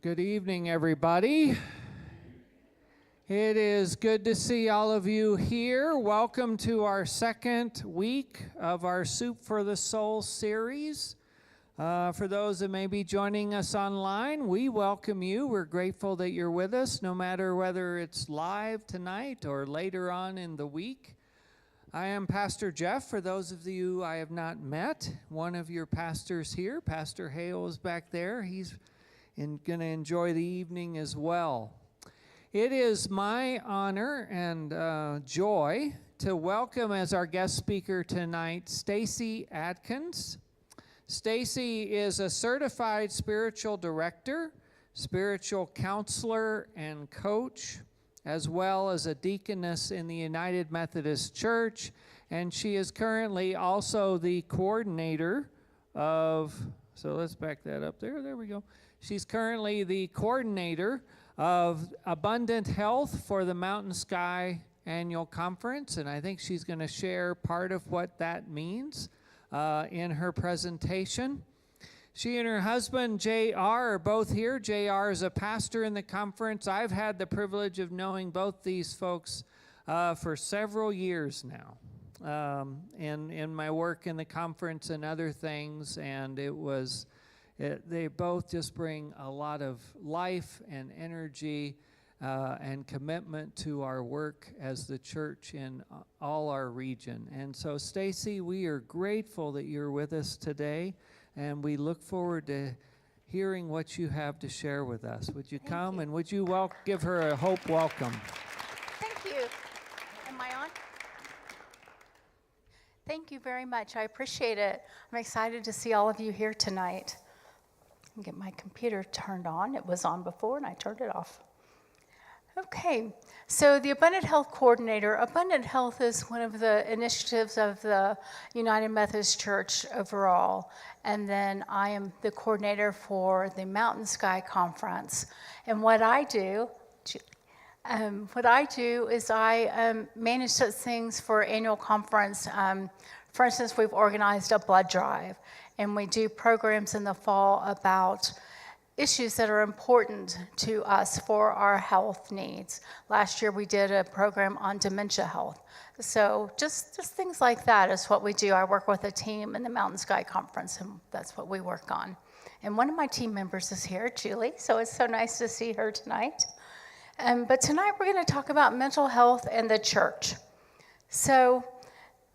Good evening, everybody. It is good to see all of you here. Welcome to our second week of our Soup for the Soul series. For those that may be joining us online, we welcome you. We're grateful that you're with us, no matter whether it's live tonight or later on in the week. I am Pastor Jeff. For those of you I have not met, one of your pastors here, Pastor Hale, is back there. He's going to enjoy the evening as well. It is my honor and joy to welcome as our guest speaker tonight Stacey Atkins. Stacey is a certified spiritual director, spiritual counselor, and coach, as well as a deaconess in the United Methodist Church, and she is currently also the coordinator of, so let's back that up there we go. She's currently the coordinator of Abundant Health for the Mountain Sky Annual Conference, and I think she's going to share part of what that means in her presentation. She and her husband, JR, are both here. JR is a pastor in the conference. I've had the privilege of knowing both these folks for several years now in my work in the conference and other things, and they both just bring a lot of life and energy and commitment to our work as the church in all our region. And so, Stacey, we are grateful that you're with us today, and we look forward to hearing what you have to share with us. Would you come and would you give her a hope welcome? Thank you. Am I on? Thank you very much. I appreciate it. I'm excited to see all of you here tonight. I'll get my computer turned on. It was on before and I turned it off. Okay, so the Abundant Health Coordinator. Abundant Health is one of the initiatives of the United Methodist Church overall, and then I am the coordinator for the Mountain Sky Conference. And what I do is I manage such things for annual conference. For instance, we've organized a blood drive, and we do programs in the fall about issues that are important to us for our health needs. Last year we did a program on dementia health. So just things like that is what we do. I work with a team in the Mountain Sky Conference, and that's what we work on. And one of my team members is here, Julie, so it's so nice to see her tonight. But tonight we're going to talk about mental health and the church. So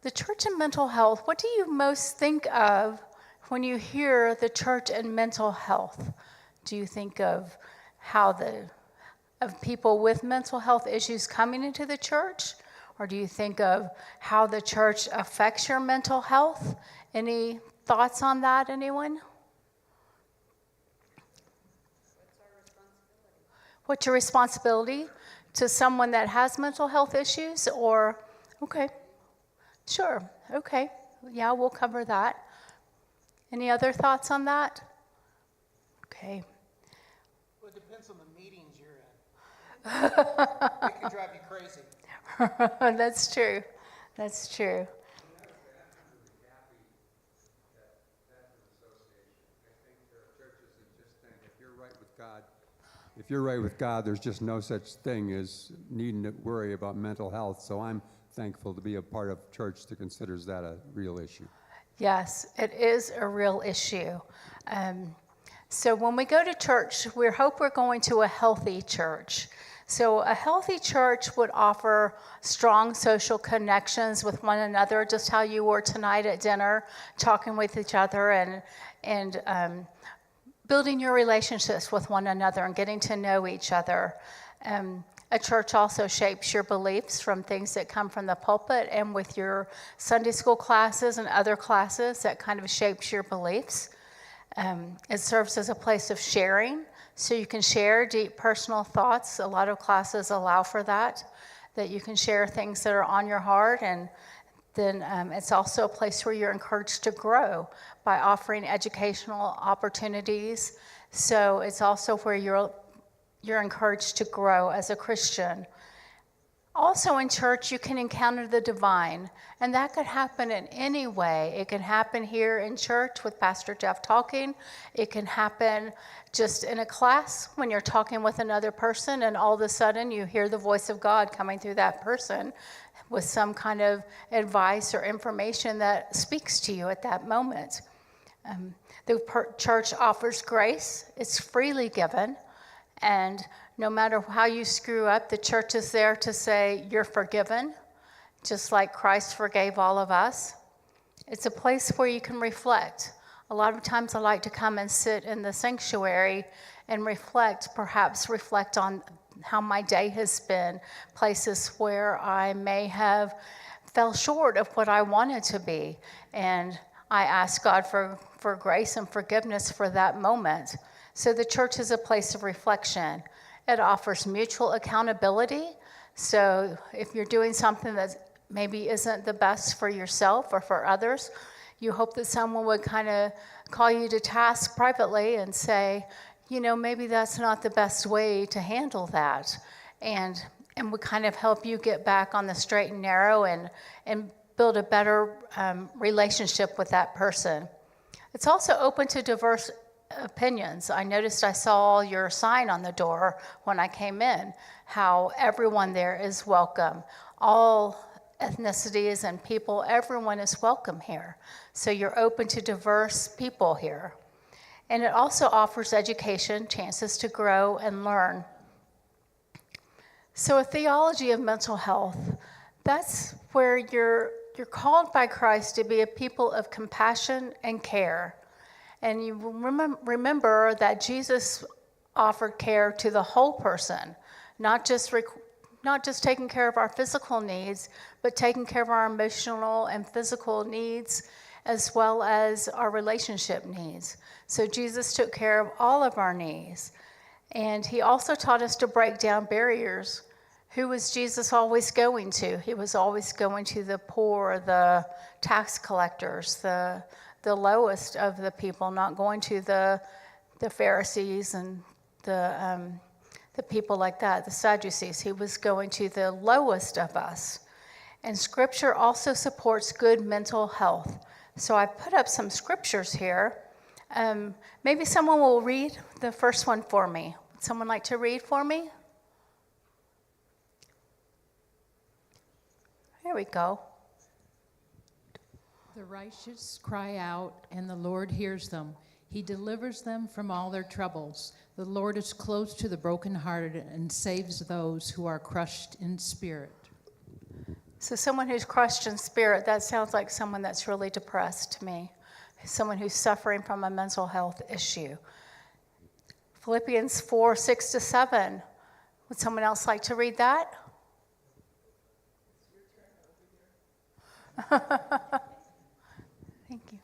the church and mental health, what do you most think of when you hear the church and mental health? Do you think of of people with mental health issues coming into the church? Or do you think of how the church affects your mental health? Any thoughts on that, anyone? What's your responsibility to someone that has mental health issues? Or, okay, sure, okay, yeah, we'll cover that. Any other thoughts on that? Okay. Well, it depends on the meetings you're in. It can drive you crazy. That's true. That's true. If you're right with God, there's just no such thing as needing to worry about mental health. So I'm thankful to be a part of church that considers that a real issue. Yes, it is a real issue. So when we go to church, we hope we're going to a healthy church. So a healthy church would offer strong social connections with one another, just how you were tonight at dinner, talking with each other and building your relationships with one another and getting to know each other. A church also shapes your beliefs from things that come from the pulpit, and with your Sunday school classes and other classes, that kind of shapes your beliefs. It serves as a place of sharing, so you can share deep personal thoughts. A lot of classes allow for that you can share things that are on your heart, and then it's also a place where you're encouraged to grow by offering educational opportunities. So it's also where you're encouraged to grow as a Christian. Also in church, you can encounter the divine, and that could happen in any way. It can happen here in church with Pastor Jeff talking. It can happen just in a class when you're talking with another person, and all of a sudden you hear the voice of God coming through that person with some kind of advice or information that speaks to you at that moment. The church offers grace. It's freely given, and no matter how you screw up, the church is there to say you're forgiven, just like Christ forgave all of us. It's a place where you can reflect. A lot of times I like to come and sit in the sanctuary and perhaps reflect on how my day has been, places where I may have fell short of what I wanted to be. And I ask God for grace and forgiveness for that moment. So the church is a place of reflection. It offers mutual accountability. So if you're doing something that maybe isn't the best for yourself or for others, you hope that someone would kind of call you to task privately and say, maybe that's not the best way to handle that. And would kind of help you get back on the straight and narrow and build a better relationship with that person. It's also open to diverse opinions. I noticed I saw your sign on the door when I came in, how everyone there is welcome. All ethnicities and people, everyone is welcome here. So you're open to diverse people here. And it also offers education, chances to grow and learn. So a theology of mental health, that's where you're called by Christ to be a people of compassion and care. And you remember that Jesus offered care to the whole person, not just taking care of our physical needs, but taking care of our emotional and physical needs, as well as our relationship needs. So Jesus took care of all of our needs. And he also taught us to break down barriers. Who was Jesus always going to? He was always going to the poor, the tax collectors, the lowest of the people, not going to the Pharisees and the people like that, the Sadducees. He was going to the lowest of us. And Scripture also supports good mental health. So I put up some scriptures here. Maybe someone will read the first one for me. Would someone like to read for me? Here we go. The righteous cry out, and the Lord hears them. He delivers them from all their troubles. The Lord is close to the brokenhearted and saves those who are crushed in spirit. So someone who's crushed in spirit, that sounds like someone that's really depressed to me. Someone who's suffering from a mental health issue. Philippians 4:6-7. Would someone else like to read that? Thank you.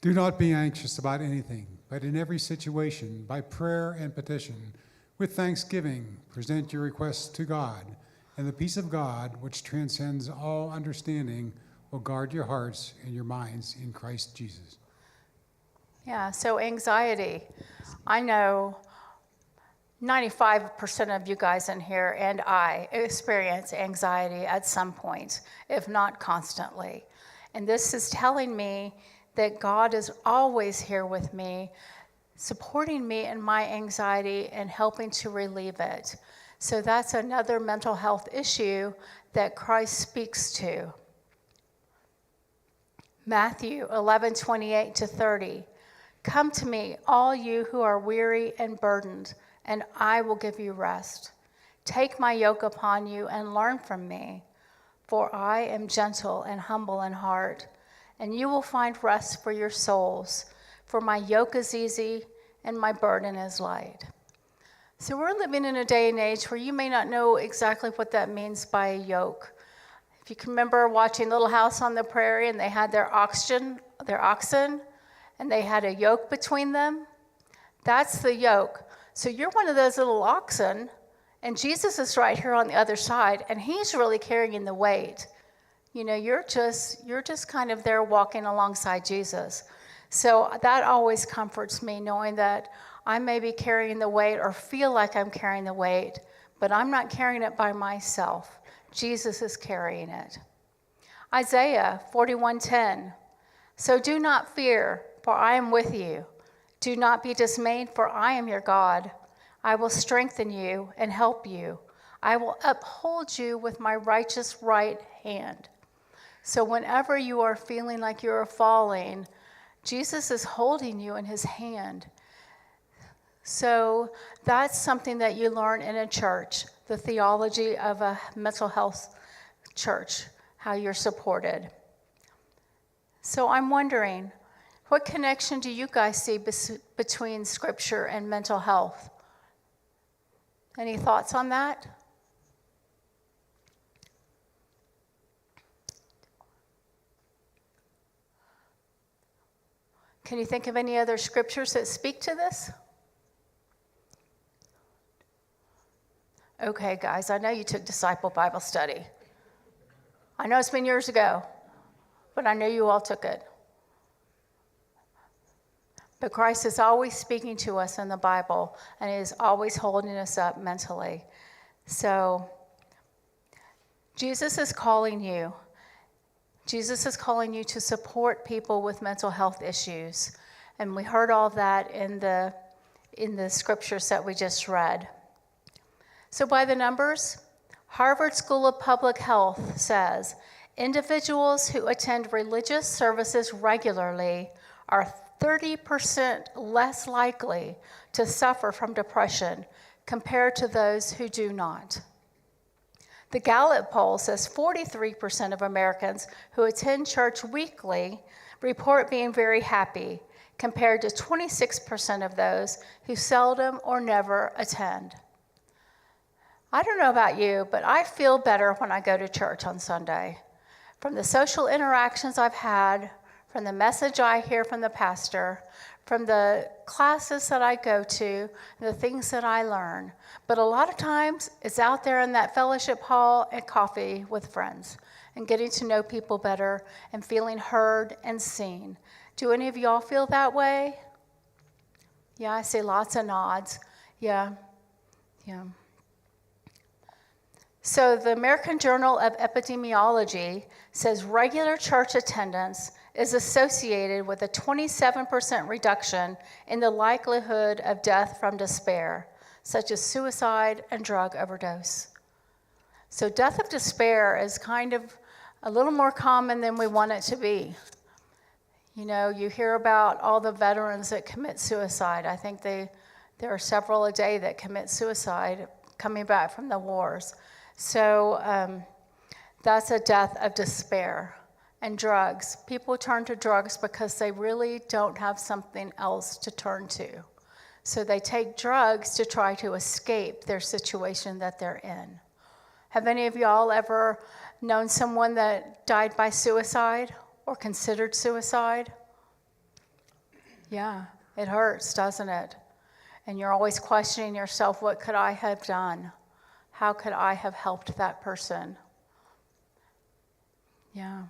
Do not be anxious about anything, but in every situation, by prayer and petition, with thanksgiving, present your requests to God, and the peace of God, which transcends all understanding, will guard your hearts and your minds in Christ Jesus. Yeah, so anxiety. I know 95% of you guys in here and I experience anxiety at some point, if not constantly. And this is telling me that God is always here with me, supporting me in my anxiety and helping to relieve it. So that's another mental health issue that Christ speaks to. Matthew 11:28-30. Come to me, all you who are weary and burdened, and I will give you rest. Take my yoke upon you and learn from me, for I am gentle and humble in heart, and you will find rest for your souls. For my yoke is easy and my burden is light. So we're living in a day and age where you may not know exactly what that means by a yoke. If you can remember watching Little House on the Prairie and they had their oxen, and they had a yoke between them, that's the yoke. So you're one of those little oxen, and Jesus is right here on the other side, and he's really carrying the weight. You know, you're just kind of there walking alongside Jesus. So that always comforts me, knowing that I may be carrying the weight or feel like I'm carrying the weight, but I'm not carrying it by myself. Jesus is carrying it. Isaiah 41:10. So do not fear, for I am with you. Do not be dismayed, for I am your God. I will strengthen you and help you. I will uphold you with my righteous right hand. So whenever you are feeling like you are falling, Jesus is holding you in his hand. So that's something that you learn in a church, the theology of a mental health church, how you're supported. So I'm wondering, what connection do you guys see between Scripture and mental health? Any thoughts on that? Can you think of any other scriptures that speak to this? Okay, guys, I know you took Disciple Bible Study. I know it's been years ago, but I know you all took it. But Christ is always speaking to us in the Bible, and he is always holding us up mentally. So Jesus is calling you. Jesus is calling you to support people with mental health issues. And we heard all that in the scriptures that we just read. So by the numbers, Harvard School of Public Health says individuals who attend religious services regularly are 30% less likely to suffer from depression compared to those who do not. The Gallup poll says 43% of Americans who attend church weekly report being very happy, compared to 26% of those who seldom or never attend. I don't know about you, but I feel better when I go to church on Sunday. From the social interactions I've had, from the message I hear from the pastor, from the classes that I go to, the things that I learn. But a lot of times, it's out there in that fellowship hall and coffee with friends and getting to know people better and feeling heard and seen. Do any of y'all feel that way? Yeah, I see lots of nods. Yeah. So the American Journal of Epidemiology says regular church attendance is associated with a 27% reduction in the likelihood of death from despair, such as suicide and drug overdose. So death of despair is kind of a little more common than we want it to be. You know, you hear about all the veterans that commit suicide. I think there are several a day that commit suicide coming back from the wars. So that's a death of despair. And drugs. People turn to drugs because they really don't have something else to turn to. So they take drugs to try to escape their situation that they're in. Have any of y'all ever known someone that died by suicide or considered suicide? Yeah, it hurts, doesn't it? And you're always questioning yourself, what could I have done? How could I have helped that person? Yeah.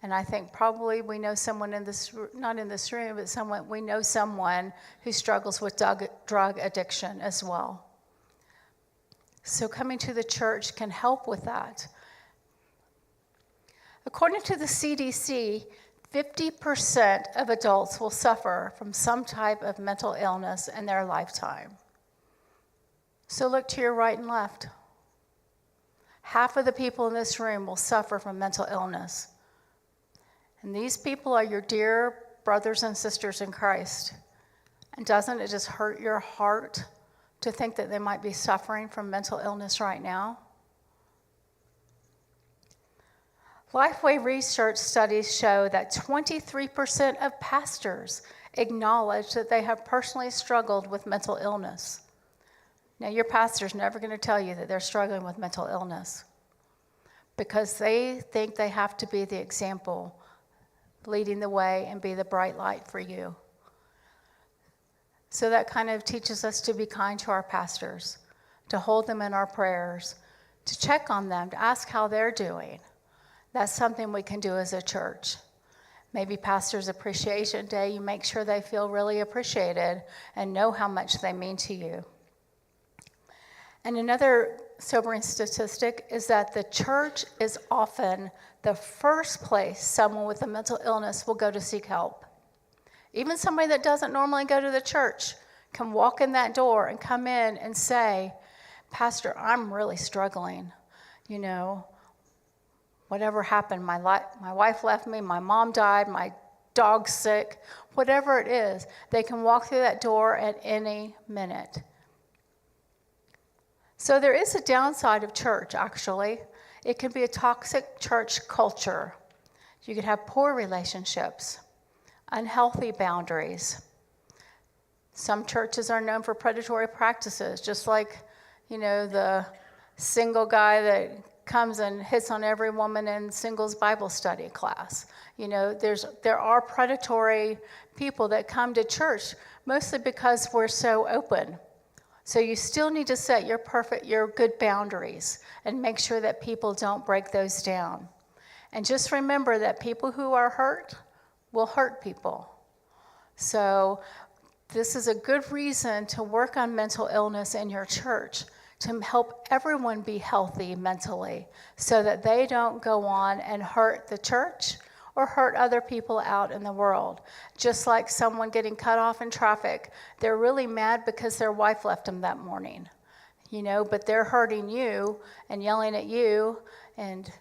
And I think probably we know someone in this, not in this room, but we know someone who struggles with drug addiction as well. So coming to the church can help with that. According to the CDC, 50% of adults will suffer from some type of mental illness in their lifetime. So look to your right and left. Half of the people in this room will suffer from mental illness. And these people are your dear brothers and sisters in Christ. And doesn't it just hurt your heart to think that they might be suffering from mental illness right now? Lifeway research studies show that 23% of pastors acknowledge that they have personally struggled with mental illness. Now, your pastor's never going to tell you that they're struggling with mental illness because they think they have to be the example, leading the way and be the bright light for you. So that kind of teaches us to be kind to our pastors, to hold them in our prayers, to check on them, to ask how they're doing. That's something we can do as a church. Maybe Pastor's Appreciation Day, you make sure they feel really appreciated and know how much they mean to you. And another sobering statistic is that the church is often the first place someone with a mental illness will go to seek help. Even somebody that doesn't normally go to the church can walk in that door and come in and say, Pastor, I'm really struggling. You know, whatever happened, my wife left me, my mom died, my dog's sick, whatever it is, they can walk through that door at any minute. So there is a downside of church, actually. It can be a toxic church culture. You could have poor relationships, unhealthy boundaries. Some churches are known for predatory practices, just like, you know, the single guy that comes and hits on every woman in singles Bible study class. You know, there are predatory people that come to church, mostly because we're so open. So you still need to set your good boundaries and make sure that people don't break those down. And just remember that people who are hurt will hurt people. So this is a good reason to work on mental illness in your church, to help everyone be healthy mentally so that they don't go on and hurt the church or hurt other people out in the world. Just like someone getting cut off in traffic, they're really mad because their wife left them that morning, you know, but they're hurting you and yelling at you and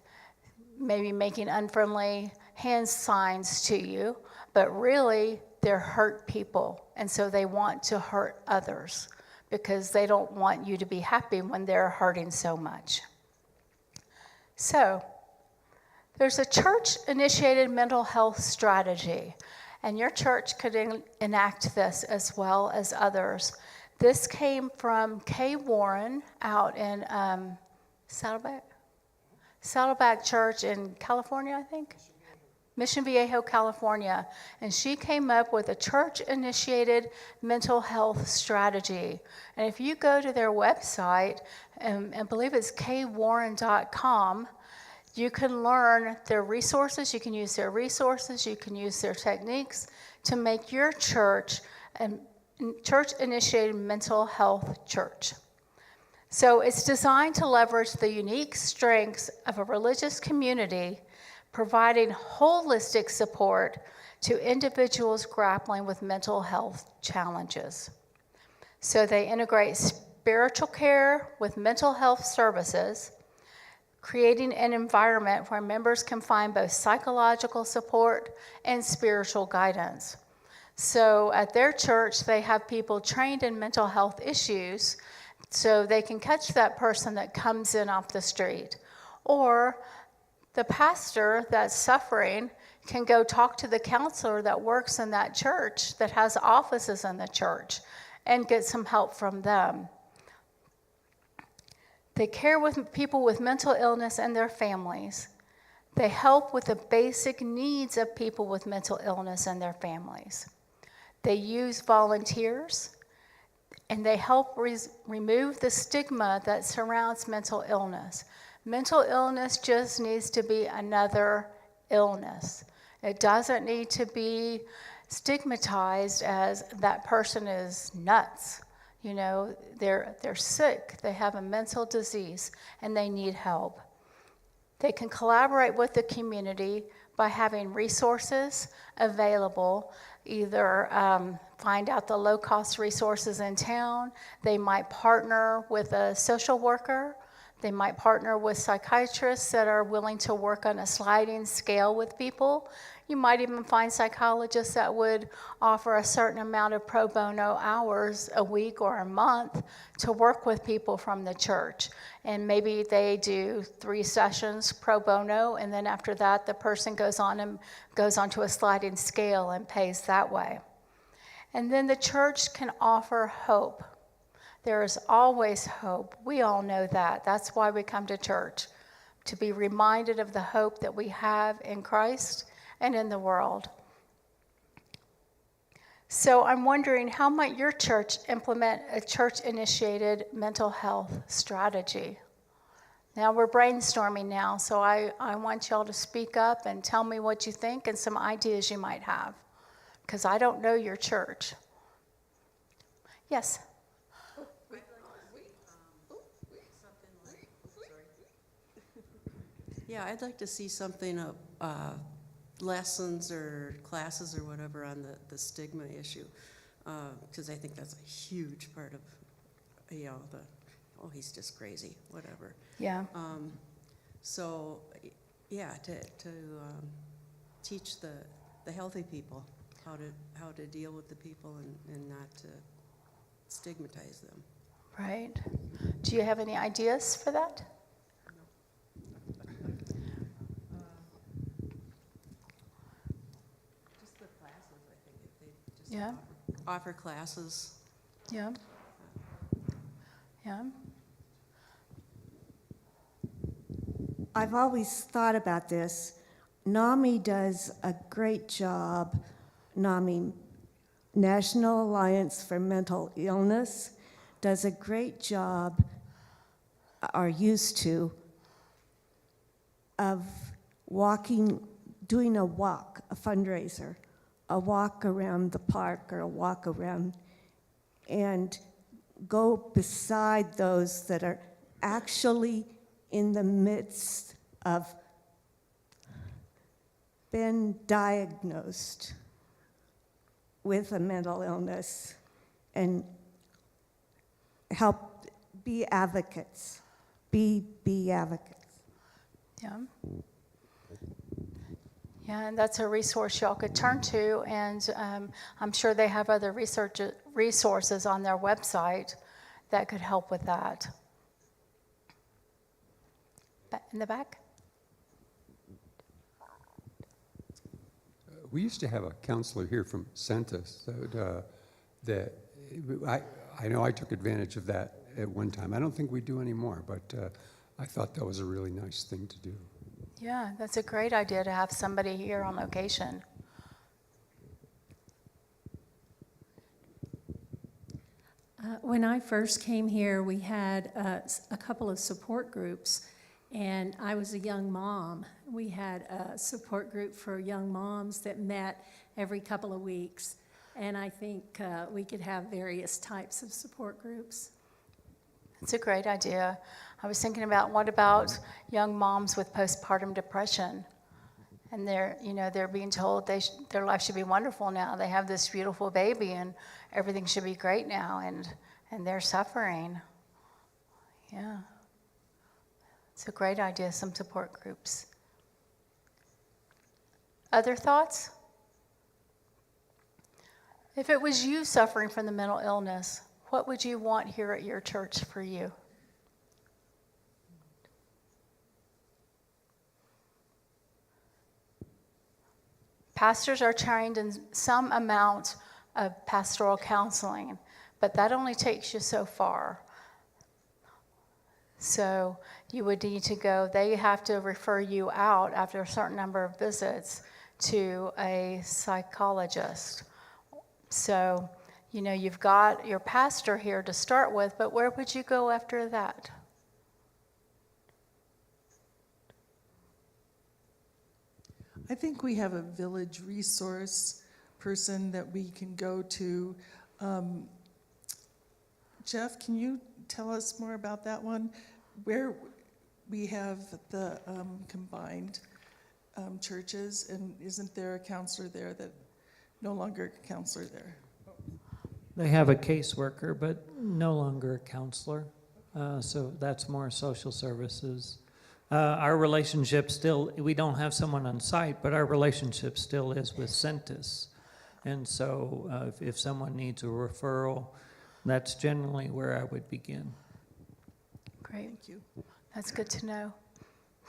maybe making unfriendly hand signs to you, but really they're hurt people, and so they want to hurt others because they don't want you to be happy when they're hurting so much. So, there's a church-initiated mental health strategy, and your church could enact this as well as others. This came from Kay Warren out in Saddleback Church in California, I think? Mission Viejo, California. And she came up with a church-initiated mental health strategy. And if you go to their website, and I believe it's kwarren.com, you can learn their resources, you can use their resources, you can use their techniques to make your church a church-initiated mental health church. So it's designed to leverage the unique strengths of a religious community, providing holistic support to individuals grappling with mental health challenges. So they integrate spiritual care with mental health services, creating an environment where members can find both psychological support and spiritual guidance. So at their church, they have people trained in mental health issues so they can catch that person that comes in off the street. Or the pastor that's suffering can go talk to the counselor that works in that church, that has offices in the church, and get some help from them. They care with people with mental illness and their families. They help with the basic needs of people with mental illness and their families. They use volunteers, and they help remove the stigma that surrounds mental illness. Mental illness just needs to be another illness. It doesn't need to be stigmatized as that person is nuts. You know, they're sick, they have a mental disease, and they need help. They can collaborate with the community by having resources available, either find out the low-cost resources in town. They might partner with a social worker. They might partner with psychiatrists that are willing to work on a sliding scale with people. You might even find psychologists that would offer a certain amount of pro bono hours a week or a month to work with people from the church. And maybe they do 3 sessions pro bono, and then after that, the person goes on to a sliding scale and pays that way. And then the church can offer hope. There is always hope. We all know that. That's why we come to church, to be reminded of the hope that we have in Christ and in the world. So I'm wondering, how might your church implement a church-initiated mental health strategy? Now we're brainstorming now, so I want y'all to speak up and tell me what you think and some ideas you might have, because I don't know your church. Yes? Yeah, I'd like to see something of lessons or classes or whatever on the stigma issue, because I think that's a huge part of, he's just crazy, whatever. Yeah. So, yeah, to teach the healthy people how to deal with the people and not to stigmatize them. Right. Do you have any ideas for that? Just the classes, I think, if they just Yeah. offer classes. Yeah. Yeah. I've always thought about this. NAMI does a great job, NAMI, National Alliance for Mental Illness, does a great job, or used to, of doing a walk, a fundraiser, a walk around the park or a walk around, and go beside those that are actually in the midst of been diagnosed with a mental illness and help be advocates, be advocates. Yeah. Yeah, and that's a resource y'all could turn to, and I'm sure they have other resources on their website that could help with that. In the back? We used to have a counselor here from Centus that I know I took advantage of that at one time. I don't think we do anymore, but I thought that was a really nice thing to do. Yeah, that's a great idea to have somebody here on location. When I first came here, we had a couple of support groups, and I was a young mom. We had a support group for young moms that met every couple of weeks, and I think we could have various types of support groups. It's a great idea. I was thinking about, what about young moms with postpartum depression? And they're being told their life should be wonderful now. They have this beautiful baby and everything should be great now, and they're suffering. Yeah. It's a great idea, some support groups. Other thoughts? If it was you suffering from the mental illness, what would you want here at your church for you? Pastors are trained in some amount of pastoral counseling, but that only takes you so far. So you would need to go, they have to refer you out after a certain number of visits to a psychologist. So, you've got your pastor here to start with, but where would you go after that? I think we have a village resource person that we can go to. Jeff, can you tell us more about that one? Where we have the combined churches, and isn't there a counselor there that no longer a counselor there? They have a caseworker, but no longer a counselor. So that's more social services. Our relationship still, we don't have someone on site, but our relationship still is with Centus. And so if someone needs a referral, that's generally where I would begin. Great. Thank you. That's good to know.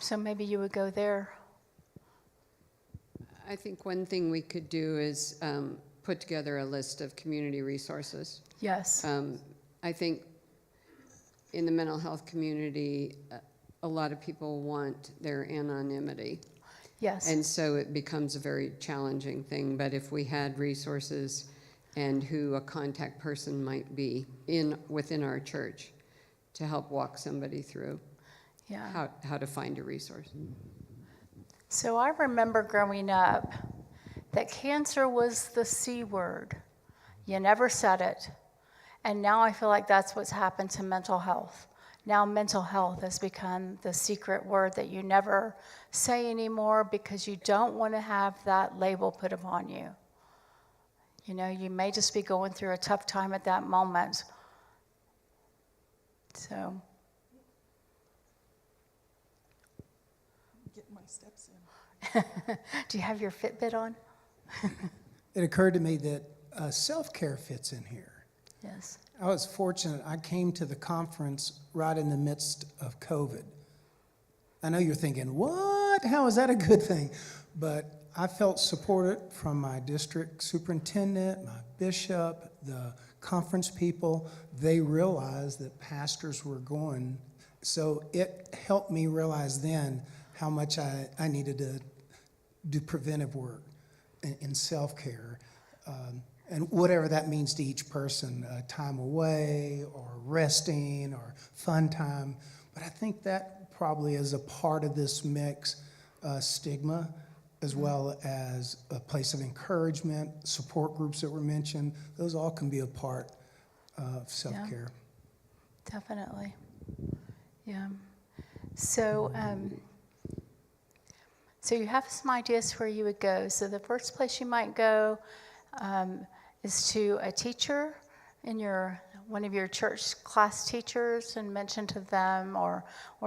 So maybe you would go there. I think one thing we could do is put together a list of community resources. Yes. I think in the mental health community, a lot of people want their anonymity. Yes. And so it becomes a very challenging thing. But if we had resources and who a contact person might be within our church to help walk somebody through how to find a resource. So I remember growing up that cancer was the C word. You never said it. And now I feel like that's what's happened to mental health. Now mental health has become the secret word that you never say anymore because you don't want to have that label put upon you. You know, you may just be going through a tough time at that moment. So, Getting my steps in. do you have your Fitbit on? It occurred to me that self-care fits in here. Yes. I was fortunate. I came to the conference right in the midst of COVID. I know you're thinking, what? How is that a good thing? But I felt supported from my district superintendent, my bishop, the conference people. They realized that pastors were going. So it helped me realize then how much I needed to do preventive work in self-care. And whatever that means to each person, time away or resting or fun time. But I think that probably is a part of this mix, stigma, as well as a place of encouragement, support groups that were mentioned. Those all can be a part of self-care. Yeah, definitely. Yeah. So, so you have some ideas where you would go. So the first place you might go is to a teacher in one of your church class teachers and mention to them, or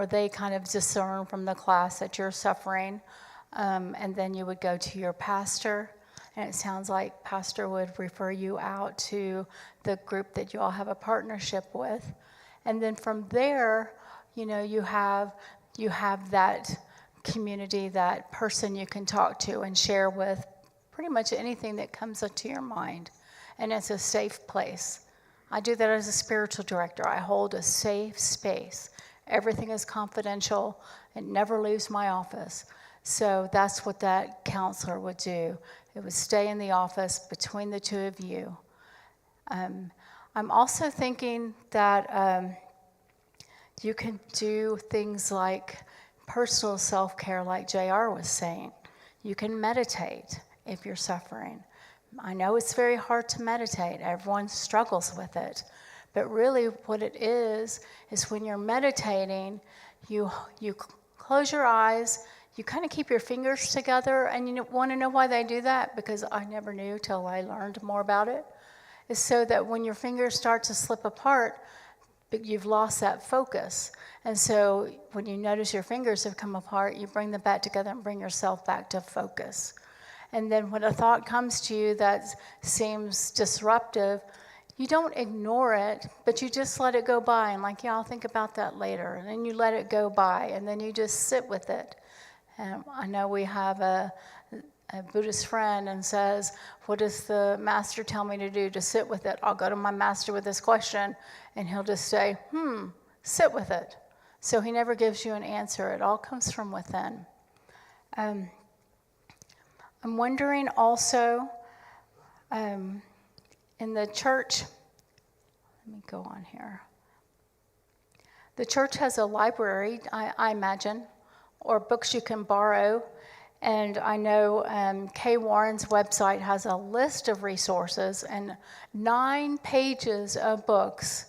they kind of discern from the class that you're suffering. And then you would go to your pastor, and it sounds like pastor would refer you out to the group that you all have a partnership with. And then from there, you know, you have that community, that person you can talk to and share with pretty much anything that comes into your mind. And it's a safe place. I do that as a spiritual director. I hold a safe space. Everything is confidential. It never leaves my office. So that's what that counselor would do. It would stay in the office between the two of you. I'm also thinking that you can do things like personal self-care, like JR was saying. You can meditate if you're suffering. I know it's very hard to meditate. Everyone struggles with it. But really what it is when you're meditating, you close your eyes, you kind of keep your fingers together, and you want to know why they do that? Because I never knew till I learned more about it. It's so that when your fingers start to slip apart, but you've lost that focus. And so when you notice your fingers have come apart, you bring them back together and bring yourself back to focus. And then when a thought comes to you that seems disruptive, you don't ignore it, but you just let it go by. And like, yeah, I'll think about that later. And then you let it go by, and then you just sit with it. And I know we have a Buddhist friend and says, what does the master tell me to do? To sit with it. I'll go to my master with this question, and he'll just say, sit with it. So he never gives you an answer. It all comes from within. I'm wondering also, in the church, let me go on here. The church has a library, I imagine, or books you can borrow. And I know Kay Warren's website has a list of resources and 9 pages of books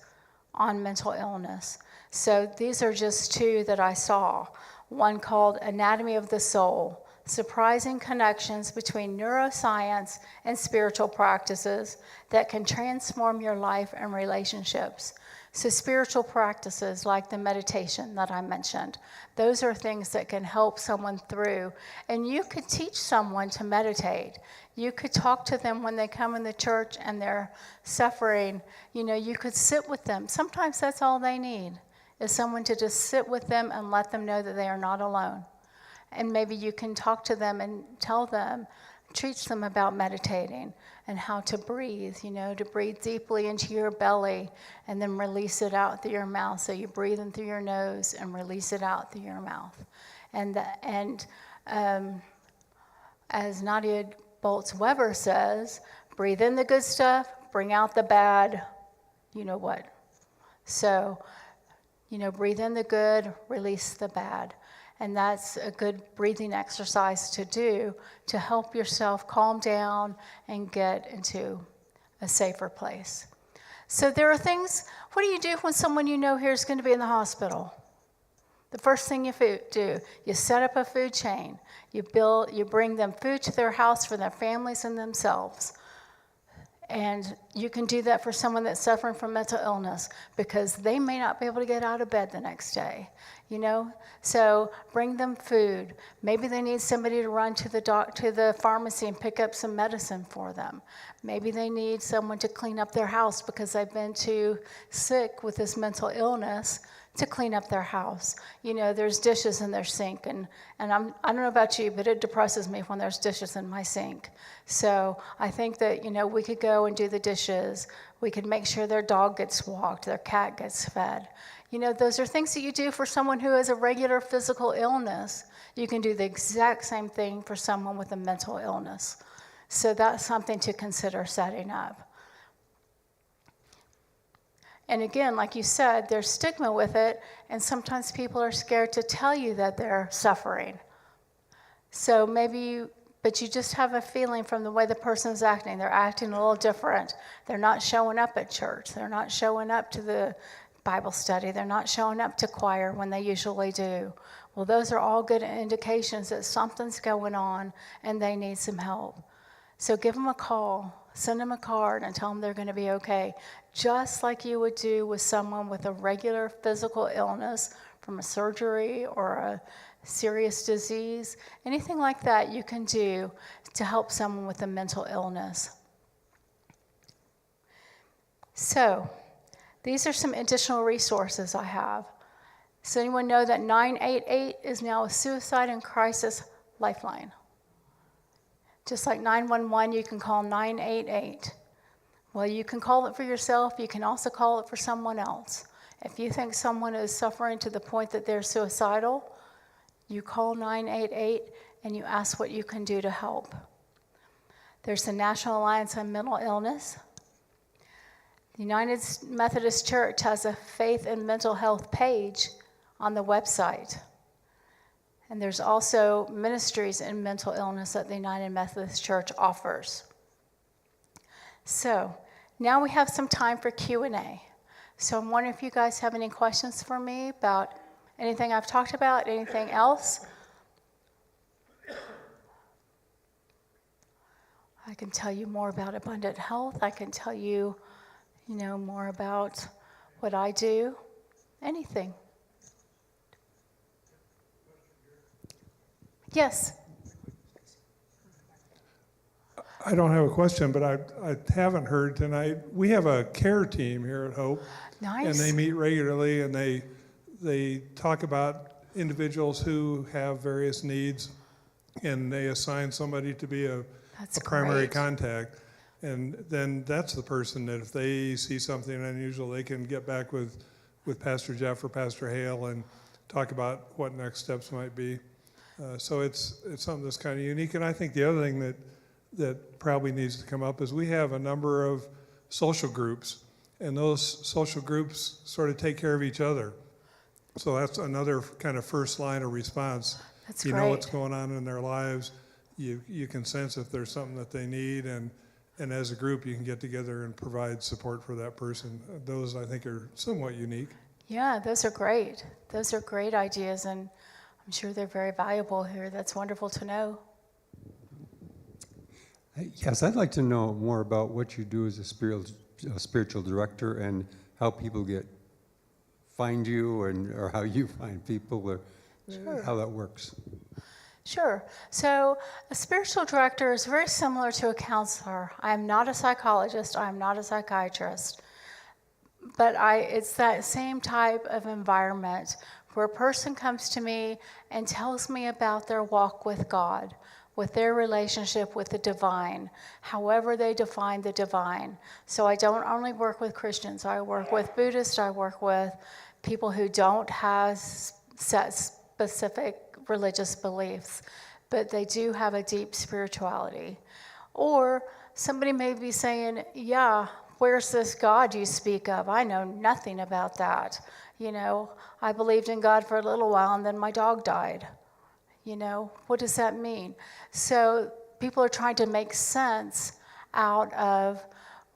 on mental illness. So these are just 2 that I saw. One called Anatomy of the Soul, Surprising Connections Between Neuroscience and Spiritual Practices That Can Transform Your Life and Relationships. So spiritual practices like the meditation that I mentioned, those are things that can help someone through. And you could teach someone to meditate. You could talk to them when they come in the church and they're suffering. You know, you could sit with them. Sometimes that's all they need, is someone to just sit with them and let them know that they are not alone. And maybe you can talk to them and tell them, teach them about meditating and how to breathe, you know, to breathe deeply into your belly and then release it out through your mouth. So you breathe in through your nose and release it out through your mouth. And as Nadia Boltz-Weber says, breathe in the good stuff, bring out the bad, you know what. So, you know, breathe in the good, release the bad. And that's a good breathing exercise to do to help yourself calm down and get into a safer place. So there are things, what do you do when someone you know here is going to be in the hospital? The first thing you do, you set up a food chain. You bring them food to their house for their families and themselves. And you can do that for someone that's suffering from mental illness because they may not be able to get out of bed the next day, you know? So bring them food. Maybe they need somebody to run to the pharmacy and pick up some medicine for them. Maybe they need someone to clean up their house because they've been too sick with this mental illness to clean up their house. You know, there's dishes in their sink, and I don't know about you, but it depresses me when there's dishes in my sink. So I think that, you know, we could go and do the dishes. We could make sure their dog gets walked, their cat gets fed. You know, those are things that you do for someone who has a regular physical illness. You can do the exact same thing for someone with a mental illness. So that's something to consider setting up. And again, like you said, there's stigma with it, and sometimes people are scared to tell you that they're suffering. So but you just have a feeling from the way the person's acting. They're acting a little different. They're not showing up at church. They're not showing up to the Bible study. They're not showing up to choir when they usually do. Well, those are all good indications that something's going on and they need some help. So give them a call, send them a card, and tell them they're going to be okay. Just like you would do with someone with a regular physical illness from a surgery or a serious disease. Anything like that you can do to help someone with a mental illness. So, these are some additional resources I have. Does anyone know that 988 is now a suicide and crisis lifeline? Just like 911, you can call 988. Well, you can call it for yourself. You can also call it for someone else. If you think someone is suffering to the point that they're suicidal, you call 988 and you ask what you can do to help. There's the National Alliance on Mental Illness. The United Methodist Church has a faith and mental health page on the website. And there's also ministries in mental illness that the United Methodist Church offers. So now we have some time for Q&A. So I'm wondering if you guys have any questions for me about anything I've talked about, anything else? I can tell you more about abundant health. I can tell you, more about what I do. Anything. Yes. I don't have a question, but I haven't heard tonight. We have a care team here at Hope. Nice. And they meet regularly, and they talk about individuals who have various needs, and they assign somebody to be a primary contact. And then that's the person that if they see something unusual, they can get back with Pastor Jeff or Pastor Hale and talk about what next steps might be. So it's something that's kind of unique. And I think the other thing that probably needs to come up is we have a number of social groups, and those social groups sort of take care of each other. So that's another kind of first line of response. That's you great. know what's going on in their lives. You can sense if there's something that they need, and as a group you can get together and provide support for that person. Those I think are somewhat unique. Yeah, those are great. Those are great ideas, and I'm sure they're very valuable here. That's wonderful to know. Yes, I'd like to know more about what you do as a spiritual director and how people find you, or how you find people, or Sure. how that works. Sure. So a spiritual director is very similar to a counselor. I am not a psychologist. I am not a psychiatrist. But it's that same type of environment where a person comes to me and tells me about their walk with God, with their relationship with the divine, however they define the divine. So I don't only work with Christians. I work with Buddhists. I work with people who don't have set specific religious beliefs, but they do have a deep spirituality. Or somebody may be saying, yeah, where's this God you speak of? I know nothing about that. I believed in God for a little while and then my dog died. What does that mean? So people are trying to make sense out of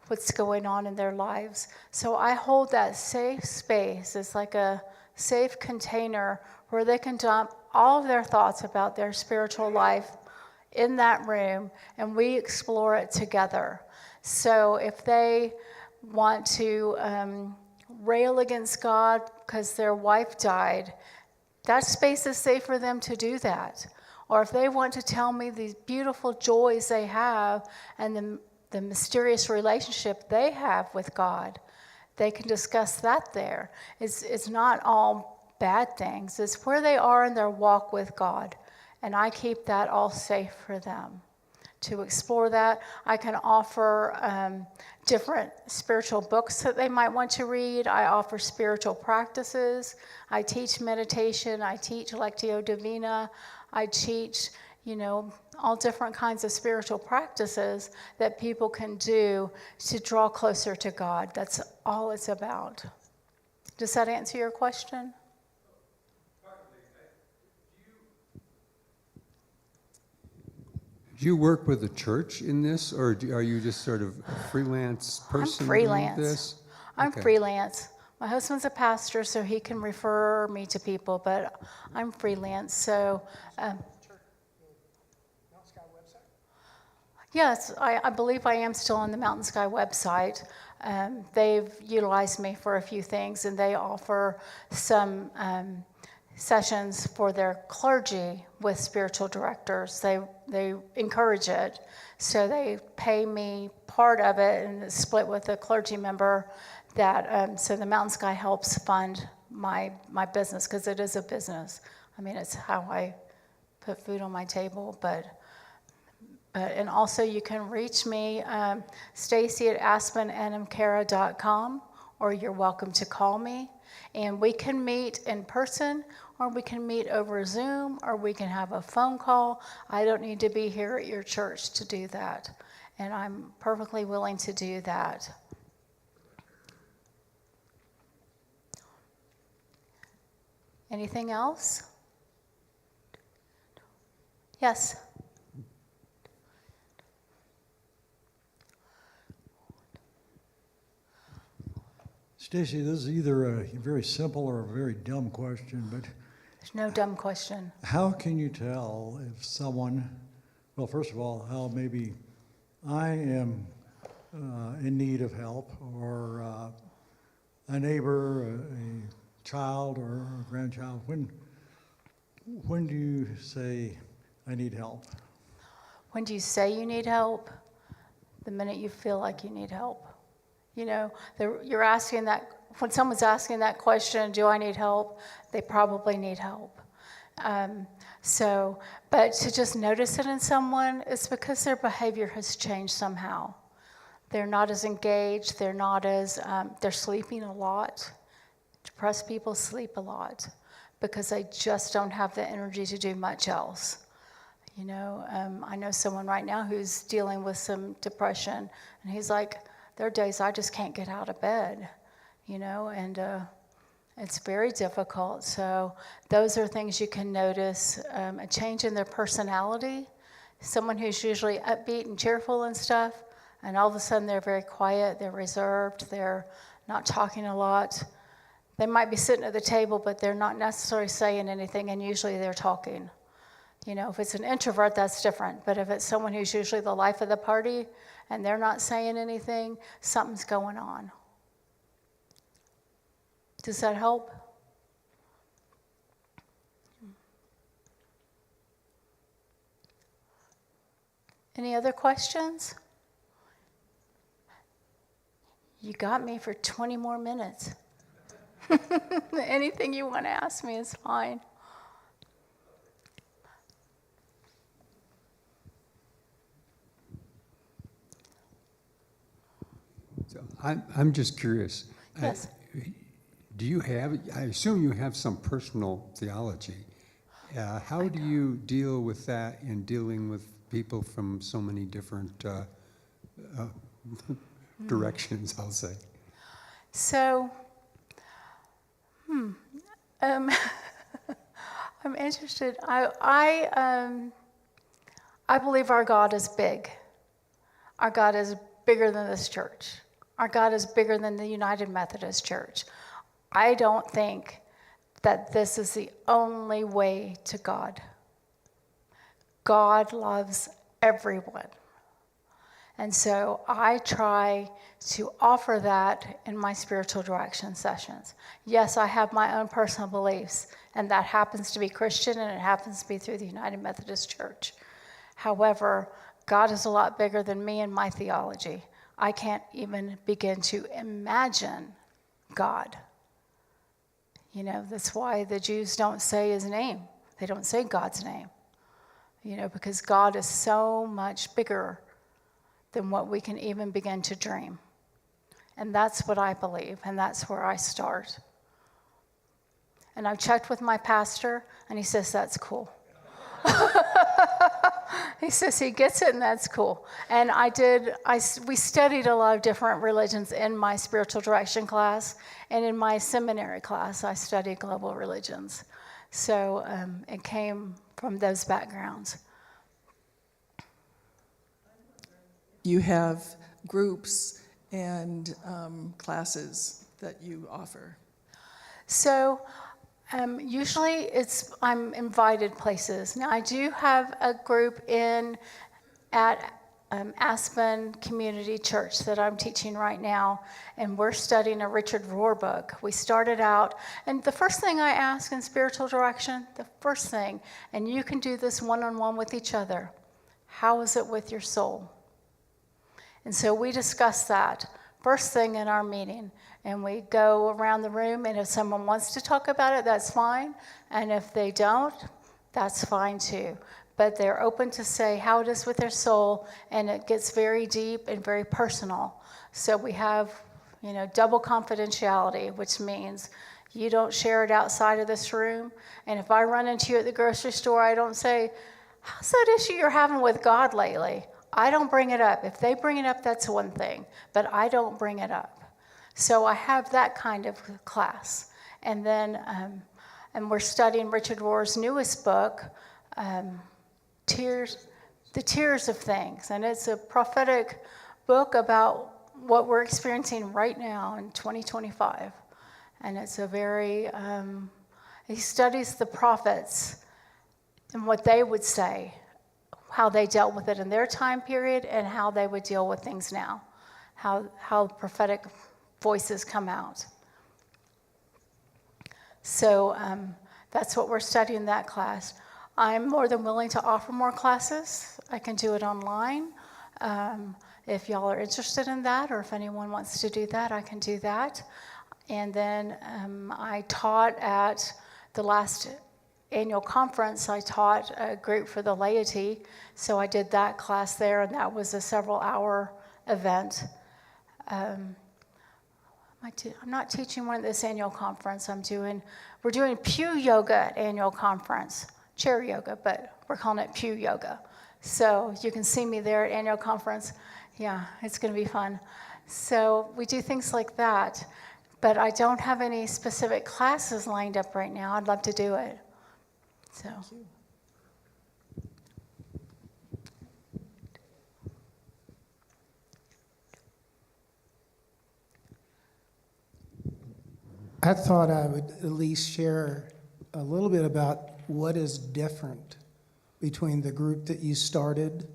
what's going on in their lives. So I hold that safe space. It's like a safe container where they can dump all of their thoughts about their spiritual life in that room, and we explore it together. So if they want to rail against God because their wife died, that space is safe for them to do that. Or if they want to tell me these beautiful joys they have and the mysterious relationship they have with God, they can discuss that there. It's not all bad things. It's where they are in their walk with God. And I keep that all safe for them to explore that. I can offer different spiritual books that they might want to read. I offer spiritual practices. I teach meditation. I teach Lectio Divina. I teach, all different kinds of spiritual practices that people can do to draw closer to God. That's all it's about. Does that answer your question? Do you work with the church in this, or are you just sort of a freelance person? I'm freelance. Doing this? I'm Okay. freelance. My husband's a pastor, so he can refer me to people, but I'm freelance. So, yes, I believe I am still on the Mountain Sky website. They've utilized me for a few things, and they offer some sessions for their clergy with spiritual directors. They encourage it. So they pay me part of it, and it's split with a clergy member. So the Mountain Sky helps fund my business, because it is a business. I mean, it's how I put food on my table. And also you can reach me, Stacey at aspenandamcara.com, or you're welcome to call me. And we can meet in person, or we can meet over Zoom, or we can have a phone call. I don't need to be here at your church to do that. And I'm perfectly willing to do that. Anything else? Yes. Stacey, this is either a very simple or a very dumb question, but There's no dumb question. how can you tell if someone, well, first of all, how maybe I am in need of help, or a neighbor, a child, or a grandchild? When do you say, I need help? When do you say you need help? The minute you feel like you need help. You're asking that, when someone's asking that question, do I need help? They probably need help. But to just notice it in someone, it's because their behavior has changed somehow. They're not as engaged, they're sleeping a lot. Depressed people sleep a lot because they just don't have the energy to do much else. I know someone right now who's dealing with some depression, and he's like, there are days I just can't get out of bed, and it's very difficult. So those are things you can notice, a change in their personality. Someone who's usually upbeat and cheerful and stuff, and all of a sudden they're very quiet, they're reserved, they're not talking a lot. They might be sitting at the table, but they're not necessarily saying anything, and usually they're talking. If it's an introvert, that's different. But if it's someone who's usually the life of the party and they're not saying anything, something's going on. Does that help? Any other questions? You got me for 20 more minutes. Anything you want to ask me is fine. So I'm just curious. Yes. I assume you have some personal theology. How do you deal with that in dealing with people from so many different directions, I'll say? So, I'm interested. I believe our God is big. Our God is bigger than this church. Our God is bigger than the United Methodist Church. I don't think that this is the only way to God. God loves everyone. And so I try to offer that in my spiritual direction sessions. Yes, I have my own personal beliefs, and that happens to be Christian, and it happens to be through the United Methodist Church. However, God is a lot bigger than me and my theology. I can't even begin to imagine God. You know, that's why the Jews don't say his name. They don't say God's name. You know, because God is so much bigger than what we can even begin to dream. And that's what I believe, and that's where I start. And I've checked with my pastor, and he says that's cool. He says he gets it, and that's cool. And we studied a lot of different religions in my spiritual direction class, and in my seminary class, I studied global religions. So it came from those backgrounds. You have groups and classes that you offer. So usually I'm invited places. Now I do have a group at Aspen Community Church that I'm teaching right now, and we're studying a Richard Rohr book. We started out, and the first thing I ask in spiritual direction, the first thing, and you can do this one-on-one with each other, how is it with your soul? And so we discuss that first thing in our meeting, and we go around the room, and if someone wants to talk about it, that's fine, and if they don't, that's fine too. But they're open to say how it is with their soul, and it gets very deep and very personal. So we have, double confidentiality, which means you don't share it outside of this room, and if I run into you at the grocery store, I don't say, how's that issue you're having with God lately? I don't bring it up. If they bring it up, that's one thing, but I don't bring it up. So I have that kind of class. And then, and we're studying Richard Rohr's newest book, The Tears of Things. And it's a prophetic book about what we're experiencing right now in 2025. And it's a very, he studies the prophets and what they would say, how they dealt with it in their time period, and how they would deal with things now, how prophetic voices come out. So that's what we're studying in that class. I'm more than willing to offer more classes. I can do it online. If y'all are interested in that, or if anyone wants to do that, I can do that. And then I taught at the last annual conference. I taught a group for the laity, so I did that class there, and that was a several-hour event. I'm not teaching one at this annual conference. We're doing pew yoga at annual conference, chair yoga, but we're calling it pew yoga. So you can see me there at annual conference. Yeah, it's going to be fun. So we do things like that, but I don't have any specific classes lined up right now. I'd love to do it. So. Thank you. I thought I would at least share a little bit about what is different between the group that you started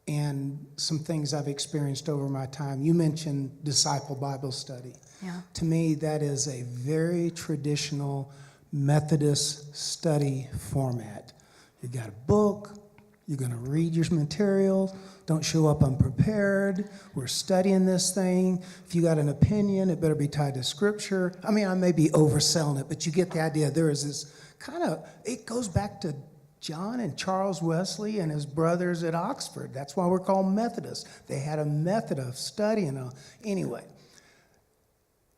and some things I've experienced over my time. You mentioned disciple Bible study. Yeah. To me, that is a very traditional Methodist study format. You got a book, you're going to read your materials, don't show up unprepared. We're studying this thing. If you got an opinion, it better be tied to Scripture. I mean, I may be overselling it, but you get the idea. There is this kind of, it goes back to John and Charles Wesley and his brothers at Oxford. That's why we're called Methodists. They had a method of studying. Anyway,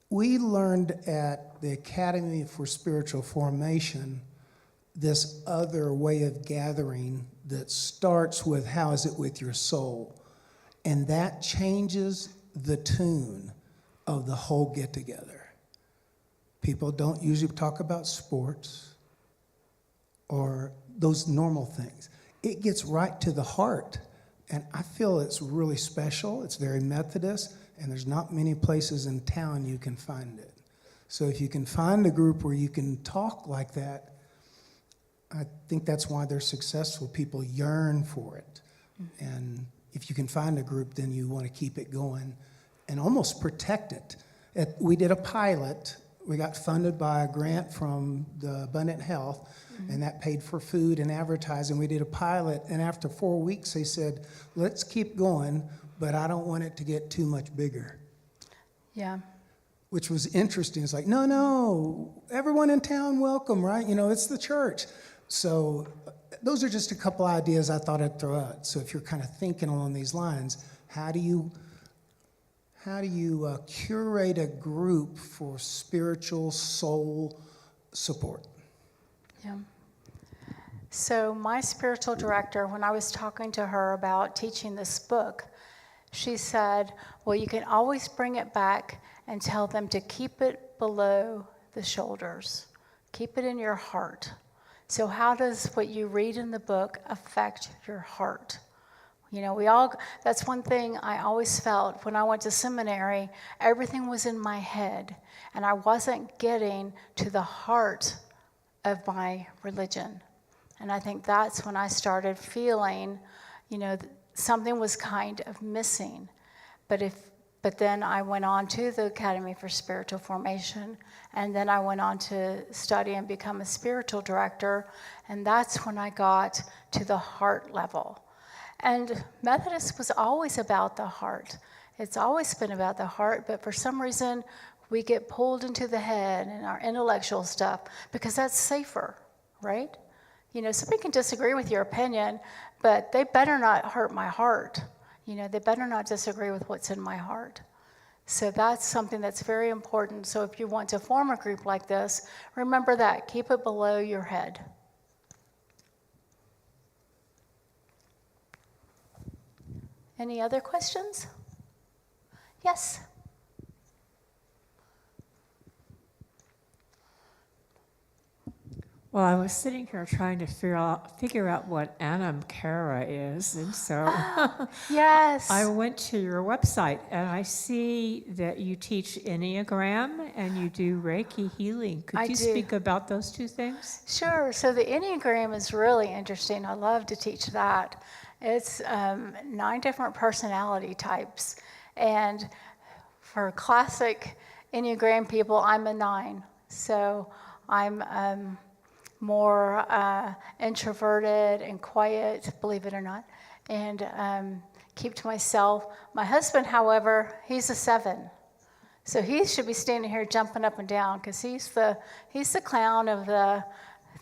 we learned at the Academy for Spiritual Formation this other way of gathering that starts with how is it with your soul? And that changes the tune of the whole get-together. People don't usually talk about sports or those normal things. It gets right to the heart, And I feel it's really special. It's very Methodist, and there's not many places in town you can find it. So if you can find a group where you can talk like that, I think that's why they're successful. People yearn for it. And if you can find a group, then you want to keep it going and almost protect it. We did a pilot. We got funded by a grant from the Abundant Health, and that paid for food and advertising. We did a pilot, and after 4 weeks, they said, let's keep going, but I don't want it to get too much bigger. Yeah. Which was interesting. It's like, no, everyone in town welcome, right? It's the church. So those are just a couple ideas I thought I'd throw out. So if you're kind of thinking along these lines, how do you curate a group for spiritual soul support? Yeah. So my spiritual director, when I was talking to her about teaching this book, she said, well, you can always bring it back and tell them to keep it below the shoulders. Keep it in your heart. So how does what you read in the book affect your heart? That's one thing I always felt when I went to seminary, everything was in my head, and I wasn't getting to the heart of my religion. And I think that's when I started feeling, something was kind of missing. But then I went on to the Academy for Spiritual Formation, and then I went on to study and become a spiritual director, and that's when I got to the heart level. And Methodist was always about the heart. It's always been about the heart, but for some reason, we get pulled into the head and our intellectual stuff because that's safer, right? Somebody can disagree with your opinion, but they better not hurt my heart. They better not disagree with what's in my heart. So that's something that's very important. So if you want to form a group like this, remember that. Keep it below your head. Any other questions? Yes? Well, I was sitting here trying to figure out what Anamkara is, and so yes, I went to your website, and I see that you teach Enneagram and you do Reiki healing. Could you speak about those two things? Sure. So the Enneagram is really interesting. I love to teach that. It's 9 different personality types, and for classic Enneagram people, I'm a 9. So I'm more introverted and quiet, believe it or not, and keep to myself. My husband, however, he's a 7. So he should be standing here jumping up and down because he's the clown of the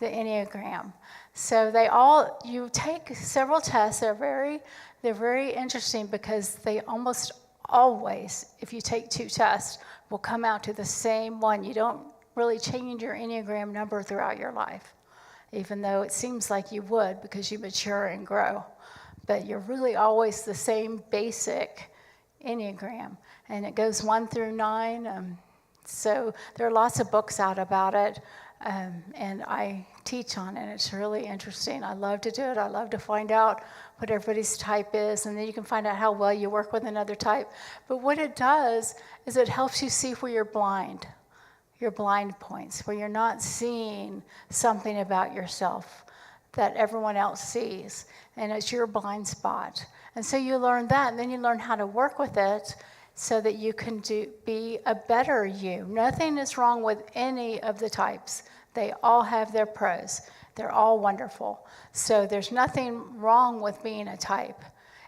Enneagram. So you take several tests. They're very interesting because they almost always, if you take 2 tests, will come out to the same one. You don't really change your Enneagram number throughout your life, even though it seems like you would because you mature and grow. But you're really always the same basic Enneagram, and it goes 1 through 9. So there are lots of books out about it, and I teach on it. It's really interesting. I love to do it. I love to find out what everybody's type is, and then you can find out how well you work with another type. But what it does is it helps you see where you're blind. Your blind points, where you're not seeing something about yourself that everyone else sees, and it's your blind spot. And so you learn that, and then you learn how to work with it so that you can be a better you. Nothing is wrong with any of the types. They all have their pros. They're all wonderful. So there's nothing wrong with being a type.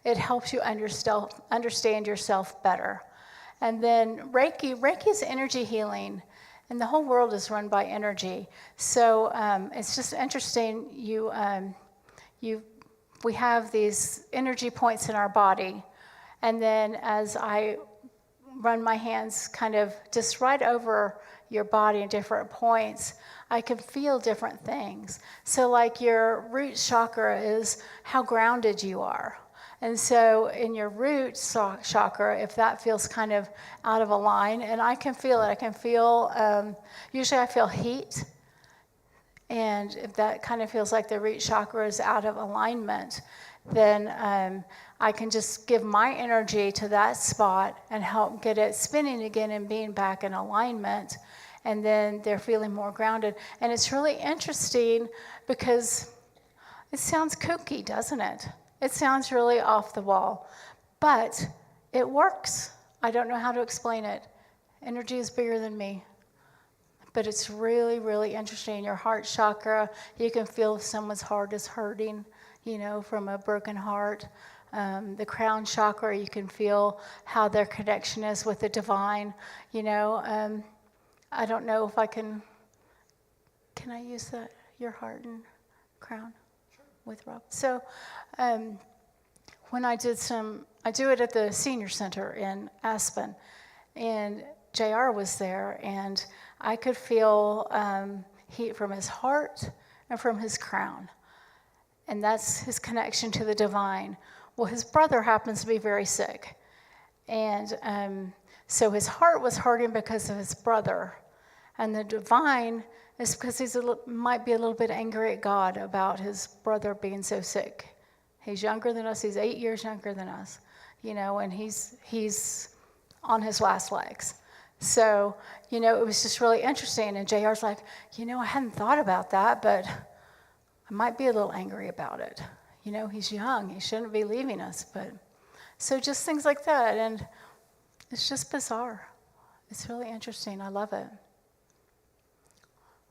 It helps you understand yourself better. And then Reiki is energy healing. And the whole world is run by energy. So it's just interesting. We have these energy points in our body. And then as I run my hands kind of just right over your body in different points, I can feel different things. So like your root chakra is how grounded you are. And so in your root chakra, if that feels kind of out of a line, and I can feel it. I can feel, usually I feel heat And if that kind of feels like the root chakra is out of alignment, then I can just give my energy to that spot and help get it spinning again and being back in alignment. And then they're feeling more grounded. And it's really interesting because it sounds kooky, doesn't it? It sounds really off the wall, but it works. I don't know how to explain it. Energy is bigger than me. But it's really, really interesting. Your heart chakra, you can feel if someone's heart is hurting, from a broken heart. The crown chakra, you can feel how their connection is with the divine. I don't know if I can I use your heart and crown with Rob? So when I do it at the senior center in Aspen, and JR was there, and I could feel heat from his heart and from his crown. And that's his connection to the divine. Well, his brother happens to be very sick. And so his heart was hurting because of his brother. And the divine is because he might be a little bit angry at God about his brother being so sick. He's younger than us. He's 8 years younger than us, and he's on his last legs. So, it was just really interesting. And JR's like, I hadn't thought about that, but I might be a little angry about it. He's young. He shouldn't be leaving us. But so just things like that. And it's just bizarre. It's really interesting. I love it.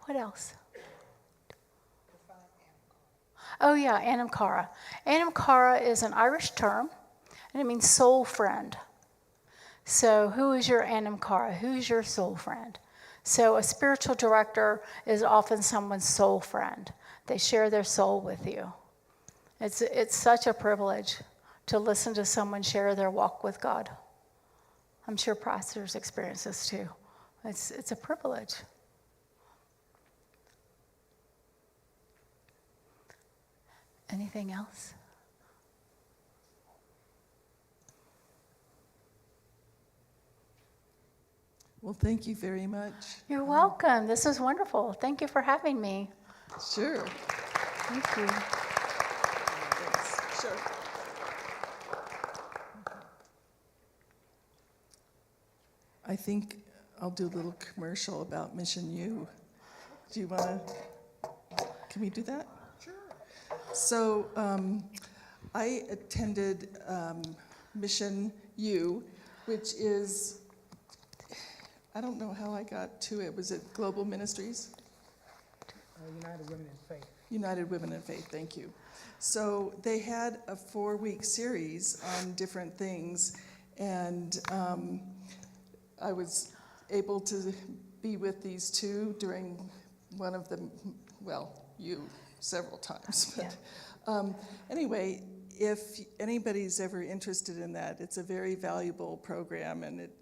What else? Oh, yeah, Anamkara. Anamkara is an Irish term, and it means soul friend. So who is your Anamkara? Who's your soul friend? So a spiritual director is often someone's soul friend. They share their soul with you. It's such a privilege to listen to someone share their walk with God. I'm sure pastors experience this too. It's a privilege. Anything else? Well, thank you very much. You're welcome. This is wonderful. Thank you for having me. Sure. Thank you. Thanks. Sure. I think I'll do a little commercial about Mission U. Do you want to? Can we do that? Sure. So I attended Mission U, which is, I don't know how I got to it. Was it Global Ministries? United Women in Faith. United Women in Faith, thank you. So they had a 4-week series on different things, and I was able to be with these two during one of them, several times. But anyway, if anybody's ever interested in that, it's a very valuable program, and it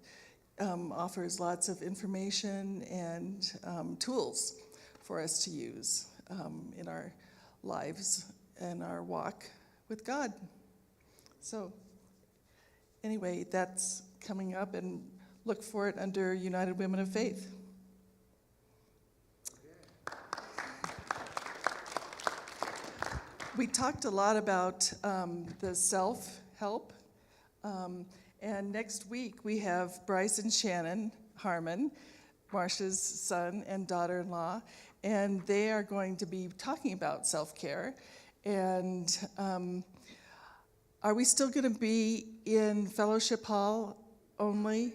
offers lots of information and tools for us to use in our lives and our walk with God. So anyway, that's coming up, and look for it under United Women of Faith. We talked a lot about the self-help. And next week, we have Bryce and Shannon Harmon, Marcia's son and daughter-in-law, and they are going to be talking about self-care. And are we still going to be in Fellowship Hall only?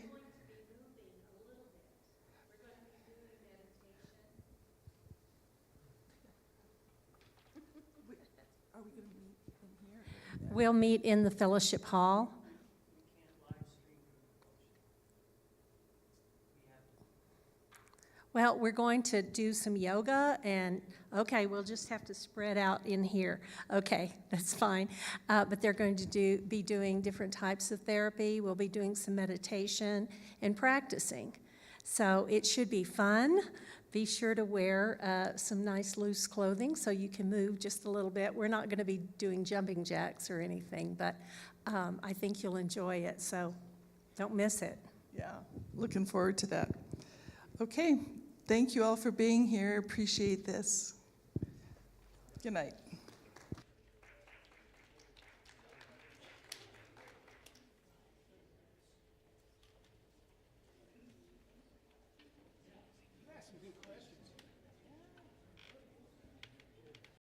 We'll meet in the Fellowship Hall. Well, we're going to do some yoga, and okay, we'll just have to spread out in here. Okay, that's fine. But they're going to be doing different types of therapy. We'll be doing some meditation and practicing. So it should be fun. Be sure to wear some nice loose clothing so you can move just a little bit. We're not going to be doing jumping jacks or anything, but I think you'll enjoy it, so don't miss it. Yeah, looking forward to that. Okay, thank you all for being here. Appreciate this. Good night. Ask some good questions.